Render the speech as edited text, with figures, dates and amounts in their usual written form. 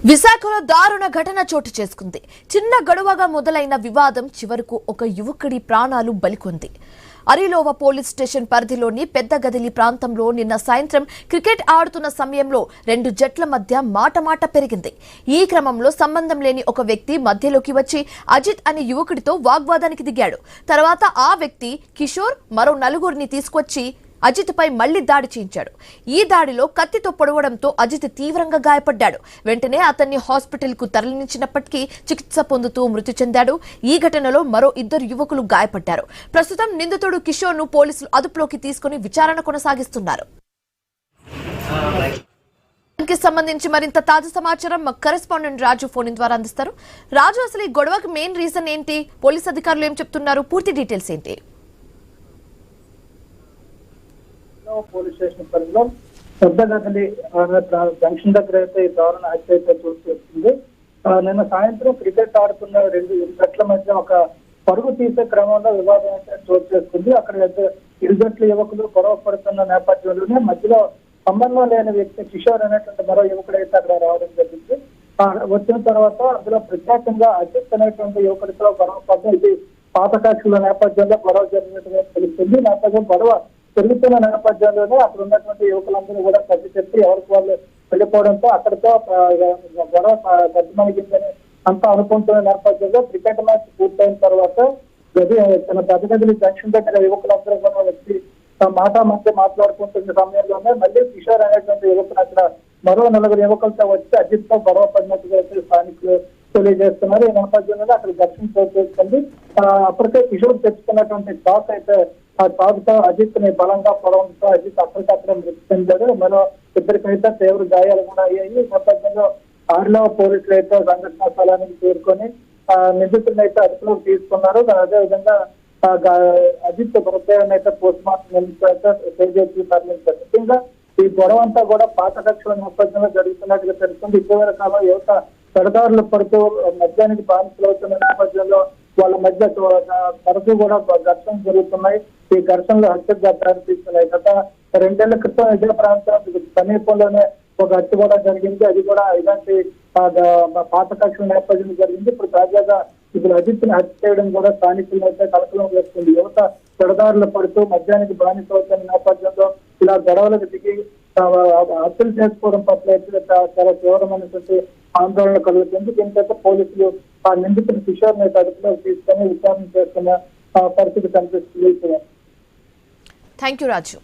విశాఖలో దారుణ ఘటన చోటు చేసుకుంది. చిన్న గడువగా మొదలైన వివాదం చివరకు ఒక యువకుడి ప్రాణాలు బలికొంది. అరిలోవ పోలీస్ స్టేషన్ పరిధిలోని పెద్ద గదిలి ప్రాంతంలో నిన్న సాయంత్రం క్రికెట్ ఆడుతున్న సమయంలో రెండు జట్ల మధ్య మాట పెరిగింది. ఈ క్రమంలో సంబంధం లేని ఒక వ్యక్తి మధ్యలోకి వచ్చి అజిత్ అనే యువకుడితో వాగ్వాదానికి దిగాడు. తర్వాత ఆ వ్యక్తి కిషోర్ మరో నలుగురిని తీసుకొచ్చి అజిత్ పై మళ్లీ దాడి చేయించాడు. ఈ దాడిలో కత్తితో పొడవడంతో అజిత్ తీవ్రంగా గాయపడ్డాడు. వెంటనే అతన్ని హాస్పిటల్ కు తరలించినప్పటికీ చికిత్స పొందుతూ మృతి చెందాడు. ఈ ఘటనలో మరో ఇద్దరు యువకులు గాయపడ్డారు. ప్రస్తుతం నిందితుడు కిషోర్ ను పోలీసులు అదుపులోకి తీసుకుని విచారణ కొనసాగిస్తున్నారు. దీనికి సంబంధించి మరింత తాజా సమాచారం మా కరెస్పాండెంట్ రాజు ఫోన్ ద్వారా అందిస్తారు. రాజు, అసలు ఈ గొడవకి మెయిన్ రీజన్ ఏంటి? పోలీస్ అధికారులు ఏం చెప్తున్నారు? పూర్తి డీటెయిల్స్ ఏంటి? పోలీస్ స్టేషన్ పరిధిలో పెద్ద గదిలి జంక్షన్ దగ్గర అయితే ఈ దారుణ హత్య అయితే చోటు చేసుకుంది. నిన్న సాయంత్రం క్రికెట్ ఆడుతున్న రెండు జట్ల మధ్య ఒక పరుగు తీసే క్రమంలో వివాదం అయితే చోటు చేసుకుంది. అక్కడ ఇరు జట్ల యువకులు గొడవ పడుతున్న నేపథ్యంలోనే మధ్యలో సంబంధం లేని వ్యక్తి కిషోర్ అనేటువంటి మరో యువకుడు అయితే అక్కడ రావడం జరిగింది. వచ్చిన తర్వాత అందులో ప్రత్యేకంగా అజిత్ అనేటువంటి యువకుడితో గొడవ పడడం, ఇది పాత కక్షల నేపథ్యంలో గొడవ జరిగినట్టుగా తెలుస్తుంది. నేపథ్యం గొడవ పెరుగుతున్న నేపథ్యంలోనే అక్కడ ఉన్నటువంటి యువకులందరూ కూడా కట్టి చెప్పి ఎవరికి వాళ్ళు వెళ్ళిపోవడంతో అక్కడితో గొడవ గడ్డమణిగిందని అంతా అనుకుంటున్న నేపథ్యంలో క్రికెట్ మ్యాచ్ పూర్తయిన తర్వాత తన పెద్దగదిలి జంక్షన్ దగ్గర యువకులందరూ కూడా వచ్చి మధ్య మాట్లాడుకుంటున్న సమయంలోనే మళ్ళీ కిషోర్ అనేటువంటి యువకులు అక్కడ మరో నలుగురు యువకులతో వచ్చి అజిత్ తో గొడవ పడినట్టుగా స్థానికులు తెలియజేస్తున్నారు. ఈ నేపథ్యంలో అక్కడ ఘర్షణ చోటు చేసుకుంది. అప్పటికే కిషోర్ తెచ్చుకున్నటువంటి టాక్ అయితే ఆ టాక్తో అజిత్ ని బలంగా పొడవడంతో అజిత్ అప్పటికప్పుడే మృతి చెందాడు. మరో ఇద్దరికైతే తీవ్ర గాయాలు కూడా అయ్యాయి. ఈ నేపథ్యంలో ఆరులో పోలీసులు అయితే సంఘటనా స్థలానికి చేరుకొని నిందితులను అయితే అదుపులోకి తీసుకున్నారు. అదేవిధంగా అజిత్ మృతదేహాన్ని అయితే పోస్ట్ మార్టం నిమిషాలు తరలించారు. ముఖ్యంగా ఈ గొడవ అంతా కూడా పాత కక్షల నేపథ్యంలో జరుగుతున్నట్టుగా తెలుస్తుంది. ఇటీవల కాలం యువత పెడదారులు పడుతూ మద్యానికి బానిసలవుతున్న నేపథ్యంలో వాళ్ళ మధ్య తరచూ కూడా ఘర్షణ జరుగుతున్నాయి. ఈ ఘర్షణలు హత్యకు దారితీస్తున్నాయి. గత 2 ఏళ్ల క్రితం ఇదే ప్రాంతం సమీపంలోనే ఒక హత్య కూడా జరిగింది. అది కూడా ఇలాంటి పాత కక్షల నేపథ్యంలో జరిగింది. ఇప్పుడు తాజాగా ఇప్పుడు అజిత్ ని హత్య చేయడం కూడా స్థానికులను అయితే కలకలం వేస్తుంది. యువత పెడదారులు పడుతూ మద్యానికి బానిస అవుతున్న నేపథ్యంలో ఇలా గొడవలకు దిగి హత్యలు చేసుకోవడం పట్ల అయితే చాలా తీవ్రమైనటువంటి ఆందోళన కలుగుతుంది. దీనికైతే పోలీసులు ఆ నిందితుడు కిషోర్ ని అదుపులోకి తీసుకొని విచారణ చేస్తున్న పరిస్థితి కనిపిస్తుంది. Thank you Raju.